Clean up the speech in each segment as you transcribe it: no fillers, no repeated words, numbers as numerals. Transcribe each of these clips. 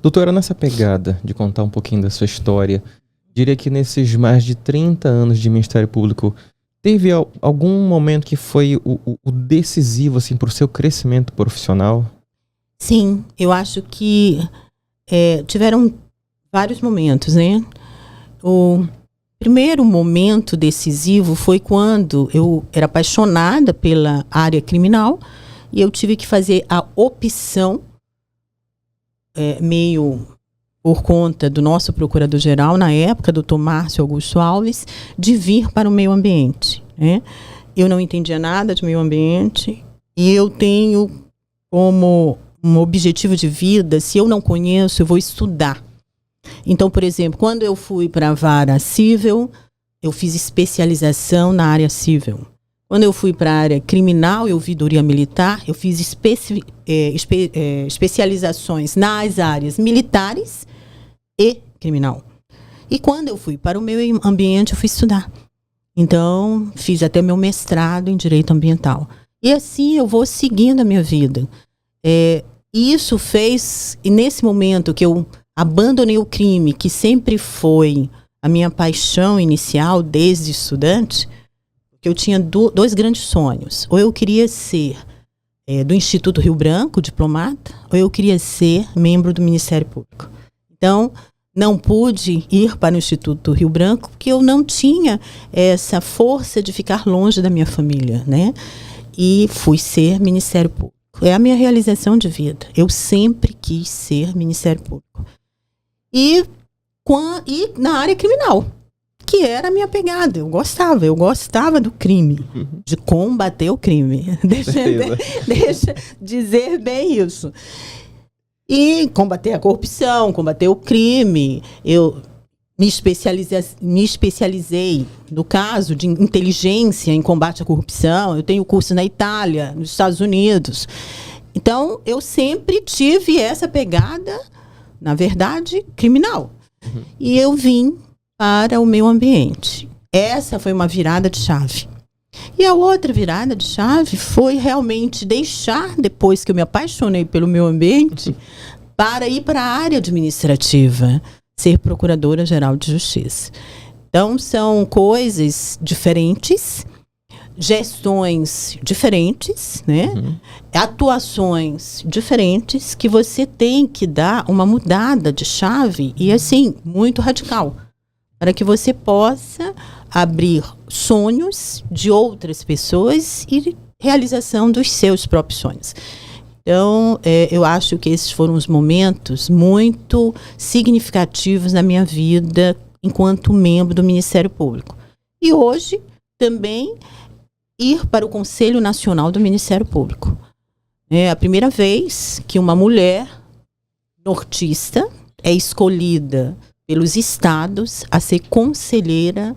Doutora, nessa pegada de contar um pouquinho da sua história, diria que nesses mais de 30 anos de Ministério Público, teve algum momento que foi o decisivo assim, para o seu crescimento profissional? Sim, eu acho que tiveram vários momentos, né? O primeiro momento decisivo foi quando eu era apaixonada pela área criminal e eu tive que fazer a opção, meio por conta do nosso procurador-geral, na época, doutor Márcio Augusto Alves, de vir para o meio ambiente, né? Eu não entendia nada de meio ambiente e eu tenho como um objetivo de vida, se eu não conheço, eu vou estudar. Então, por exemplo, quando eu fui para a vara civil, eu fiz especialização na área civil. Quando eu fui para a área criminal e ouvidoria militar, eu fiz especializações nas áreas militares e criminal. E quando eu fui para o meio ambiente, eu fui estudar. Então, fiz até meu mestrado em Direito Ambiental. E assim eu vou seguindo a minha vida. Isso fez, e nesse momento que eu abandonei o crime, que sempre foi a minha paixão inicial desde estudante, que eu tinha dois grandes sonhos. Ou eu queria ser do Instituto Rio Branco, diplomata, ou eu queria ser membro do Ministério Público. Então, não pude ir para o Instituto Rio Branco porque eu não tinha essa força de ficar longe da minha família, né? E fui ser Ministério Público. É a minha realização de vida. Eu sempre quis ser Ministério Público. E na área criminal, que era a minha pegada. Eu gostava do crime, de combater o crime. Deixa dizer bem isso. E combater a corrupção, combater o crime. Eu me especializei no caso de inteligência em combate à corrupção. Eu tenho curso na Itália, nos Estados Unidos. Então, eu sempre tive essa pegada, na verdade, criminal. E eu vim para o meio ambiente. Essa foi uma virada de chave. E a outra virada de chave foi realmente deixar, depois que eu me apaixonei pelo meio ambiente, para ir para a área administrativa, ser Procuradora-Geral de Justiça. Então, são coisas diferentes, gestões diferentes, né? Atuações diferentes, que você tem que dar uma mudada de chave, e assim, muito radical, para que você possa abrir sonhos de outras pessoas e realização dos seus próprios sonhos. Então, eu acho que esses foram os momentos muito significativos na minha vida enquanto membro do Ministério Público. E hoje, também, ir para o Conselho Nacional do Ministério Público. É a primeira vez que uma mulher nortista é escolhida pelos estados a ser conselheira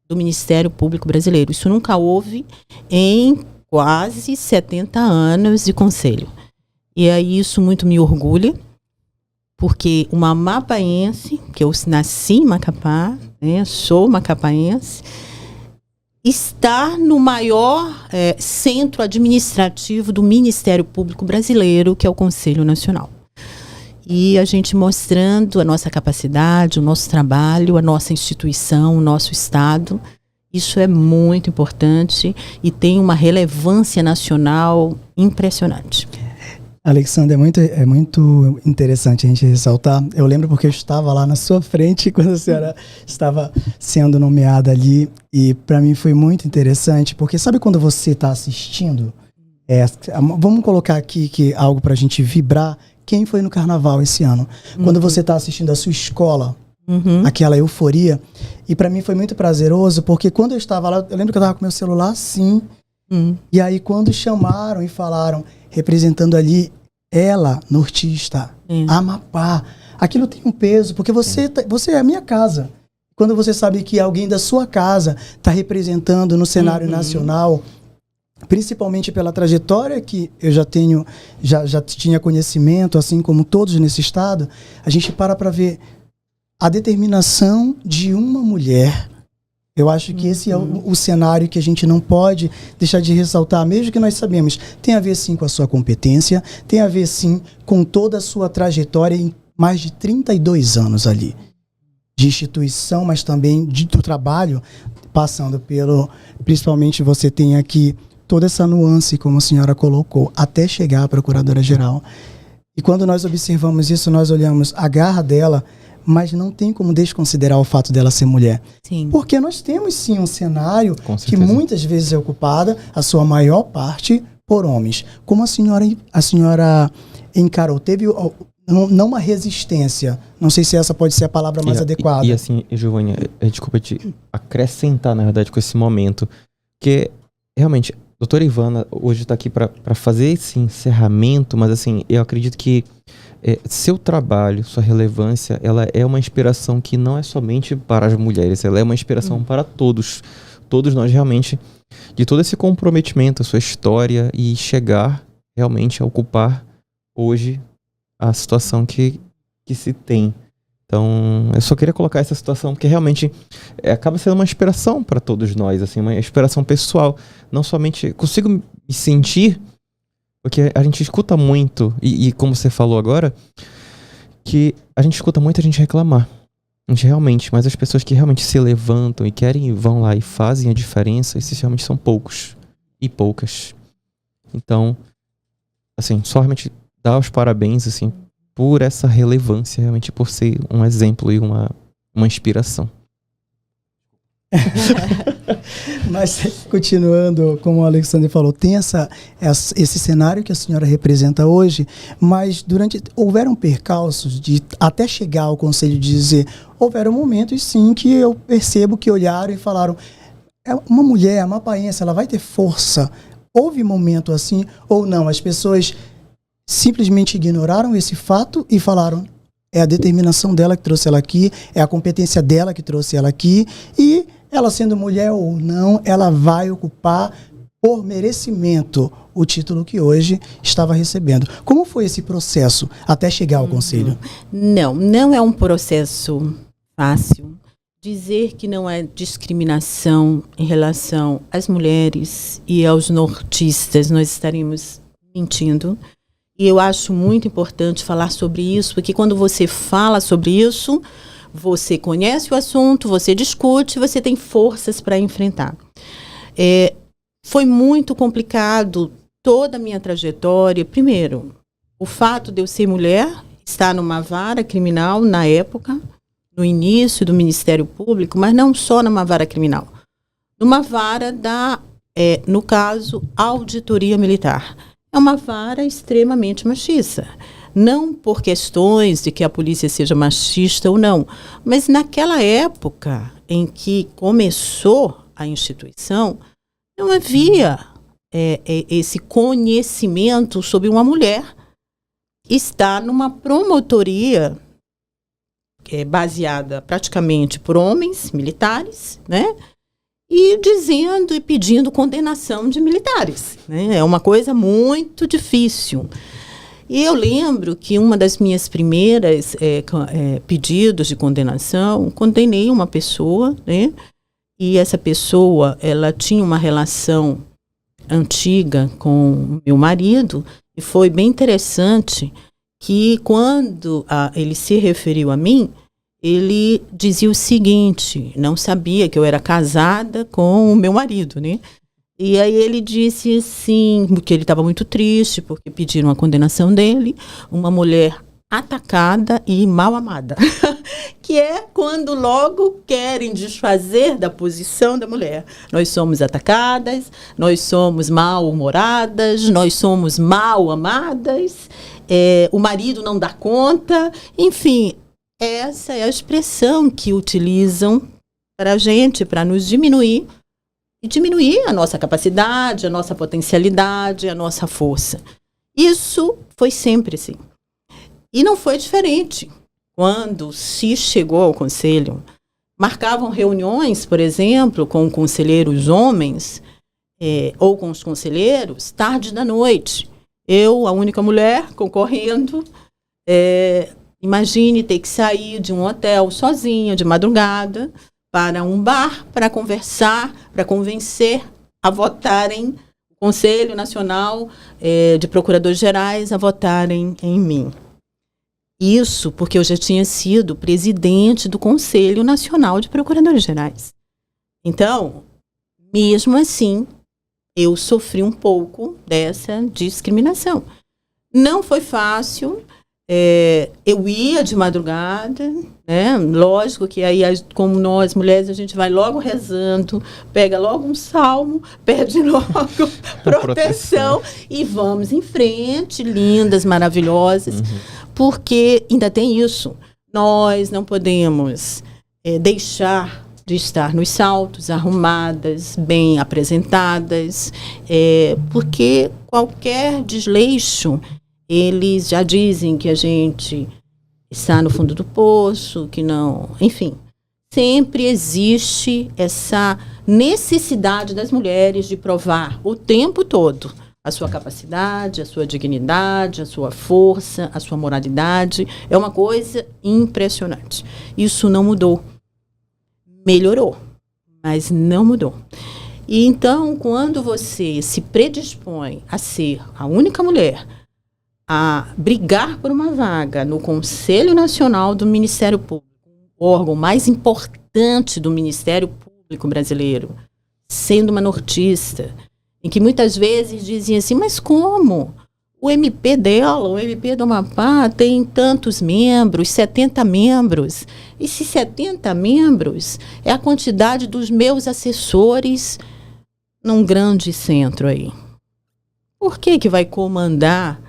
do Ministério Público Brasileiro. Isso nunca houve em quase 70 anos de conselho. E aí isso muito me orgulha, porque uma macapaense, que eu nasci em Macapá, né, sou macapaense, está no maior centro administrativo do Ministério Público Brasileiro, que é o Conselho Nacional. E a gente mostrando a nossa capacidade, o nosso trabalho, a nossa instituição, o nosso Estado. Isso é muito importante e tem uma relevância nacional impressionante. Alexandra, é muito interessante a gente ressaltar. Eu lembro porque eu estava lá na sua frente quando a senhora estava sendo nomeada ali, e para mim foi muito interessante, porque sabe quando você está assistindo? Vamos colocar aqui que algo para a gente vibrar. Quem foi no carnaval esse ano? Quando você está assistindo a sua escola, aquela euforia. E para mim foi muito prazeroso, porque quando eu estava lá, eu lembro que eu estava com meu celular assim, e aí quando chamaram e falaram, representando ali ela, nortista, Amapá, aquilo tem um peso, porque você é a minha casa. Quando você sabe que alguém da sua casa está representando no cenário nacional, principalmente pela trajetória que eu já tinha conhecimento, assim como todos nesse estado, a gente para ver a determinação de uma mulher. Eu acho que esse é o cenário que a gente não pode deixar de ressaltar, mesmo que nós sabemos. Tem a ver, sim, com a sua competência, tem a ver, sim, com toda a sua trajetória mais de 32 anos ali, de instituição, mas também do trabalho, passando principalmente você tem aqui toda essa nuance, como a senhora colocou, até chegar à Procuradora-Geral. E quando nós observamos isso, nós olhamos a garra dela, mas não tem como desconsiderar o fato dela ser mulher. Sim. Porque nós temos sim um cenário que muitas vezes é ocupada, a sua maior parte, por homens. Como a senhora encarou? Teve não uma resistência, não sei se essa pode ser a palavra mais adequada. E assim, Giovanni, desculpa te acrescentar, na verdade, com esse momento, que realmente, a doutora Ivana hoje está aqui para fazer esse encerramento, mas assim, eu acredito que seu trabalho, sua relevância, ela é uma inspiração que não é somente para as mulheres, ela é uma inspiração para todos nós realmente, de todo esse comprometimento, a sua história e chegar realmente a ocupar hoje a situação que se tem. Então, eu só queria colocar essa situação porque realmente acaba sendo uma inspiração para todos nós, assim, uma inspiração pessoal. Não somente consigo me sentir, porque a gente escuta muito, e como você falou agora, que a gente escuta muita gente reclamar. A gente realmente, mas as pessoas que realmente se levantam e querem, vão lá e fazem a diferença, esses realmente são poucos e poucas. Então, assim, só realmente dar os parabéns, assim, por essa relevância, realmente por ser um exemplo e uma inspiração. Mas, continuando, como o Alexandre falou, tem esse cenário que a senhora representa hoje, mas houveram percalços de até chegar ao conselho de dizer, houveram momentos sim que eu percebo que olharam e falaram, é uma mulher, uma paense, ela vai ter força. Houve momento assim ou não? As pessoas simplesmente ignoraram esse fato e falaram, é a determinação dela que trouxe ela aqui, é a competência dela que trouxe ela aqui, e ela sendo mulher ou não, ela vai ocupar por merecimento o título que hoje estava recebendo. Como foi esse processo até chegar ao conselho? Não é um processo fácil. Dizer que não é discriminação em relação às mulheres e aos nortistas, nós estaríamos mentindo. E eu acho muito importante falar sobre isso, porque quando você fala sobre isso, você conhece o assunto, você discute, você tem forças para enfrentar. Foi muito complicado toda a minha trajetória. Primeiro, o fato de eu ser mulher, estar numa vara criminal na época, no início do Ministério Público, mas não só numa vara criminal, numa vara no caso, Auditoria Militar. É uma vara extremamente machista. Não por questões de que a polícia seja machista ou não, mas naquela época em que começou a instituição, não havia esse conhecimento sobre uma mulher estar numa promotoria baseada praticamente por homens militares, né? E dizendo e pedindo condenação de militares, né? É uma coisa muito difícil. E eu lembro que uma das minhas primeiras pedidos de condenação, condenei uma pessoa, né? E essa pessoa, ela tinha uma relação antiga com meu marido, e foi bem interessante que quando ele se referiu a mim, ele dizia o seguinte, não sabia que eu era casada com o meu marido, né? E aí ele disse assim, que ele estava muito triste, porque pediram a condenação dele, uma mulher atacada e mal amada, que é quando logo querem desfazer da posição da mulher. Nós somos atacadas, nós somos mal-humoradas, nós somos mal amadas, o marido não dá conta, enfim. Essa é a expressão que utilizam para a gente, para nos diminuir, e diminuir a nossa capacidade, a nossa potencialidade, a nossa força. Isso foi sempre assim. E não foi diferente. Quando se chegou ao conselho, marcavam reuniões, por exemplo, com conselheiros homens, ou com os conselheiros, tarde da noite. Eu, a única mulher, concorrendo, imagine ter que sair de um hotel sozinha, de madrugada, para um bar, para conversar, para convencer a votarem, o Conselho Nacional de Procuradores Gerais a votarem em mim. Isso porque eu já tinha sido presidente do Conselho Nacional de Procuradores Gerais. Então, mesmo assim, eu sofri um pouco dessa discriminação. Não foi fácil. Eu ia de madrugada, né? Lógico que aí, como nós mulheres, a gente vai logo rezando, pega logo um salmo, pede logo proteção e vamos em frente, lindas, maravilhosas, porque ainda tem isso. Nós não podemos deixar de estar nos saltos, arrumadas, bem apresentadas, porque qualquer desleixo, eles já dizem que a gente está no fundo do poço, que não... Enfim, sempre existe essa necessidade das mulheres de provar o tempo todo a sua capacidade, a sua dignidade, a sua força, a sua moralidade. É uma coisa impressionante. Isso não mudou. Melhorou, mas não mudou. E então, quando você se predispõe a ser a única mulher a brigar por uma vaga no Conselho Nacional do Ministério Público, o órgão mais importante do Ministério Público brasileiro, sendo uma nortista, em que muitas vezes diziam assim, mas como? O MP dela, o MP do Amapá tem tantos membros, 70 membros. E se 70 membros é a quantidade dos meus assessores num grande centro aí. Por que vai comandar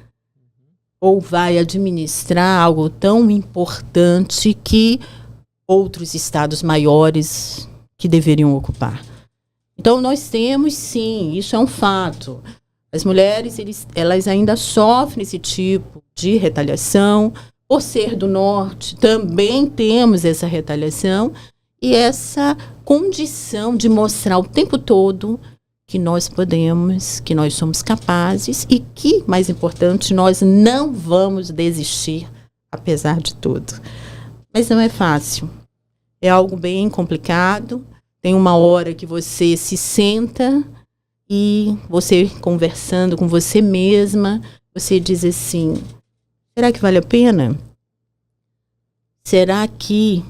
ou vai administrar algo tão importante que outros estados maiores que deveriam ocupar? Então, nós temos, sim, isso é um fato. As mulheres, elas ainda sofrem esse tipo de retaliação. Por ser do norte, também temos essa retaliação e essa condição de mostrar o tempo todo que nós podemos, que nós somos capazes e que, mais importante, nós não vamos desistir, apesar de tudo. Mas não é fácil. É algo bem complicado. Tem uma hora que você se senta e você conversando com você mesma, você diz assim, será que vale a pena? Será que,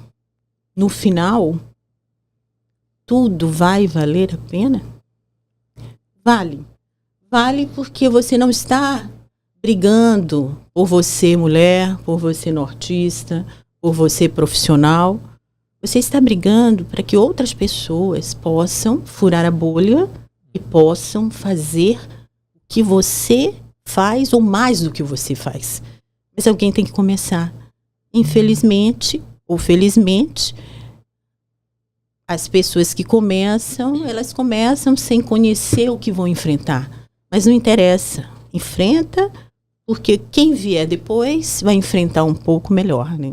no final, tudo vai valer a pena? Vale. Vale porque você não está brigando por você, mulher, por você, nortista, por você, profissional. Você está brigando para que outras pessoas possam furar a bolha e possam fazer o que você faz ou mais do que você faz. Mas alguém tem que começar. Infelizmente ou felizmente, as pessoas que começam, elas começam sem conhecer o que vão enfrentar. Mas não interessa. Enfrenta, porque quem vier depois vai enfrentar um pouco melhor, né?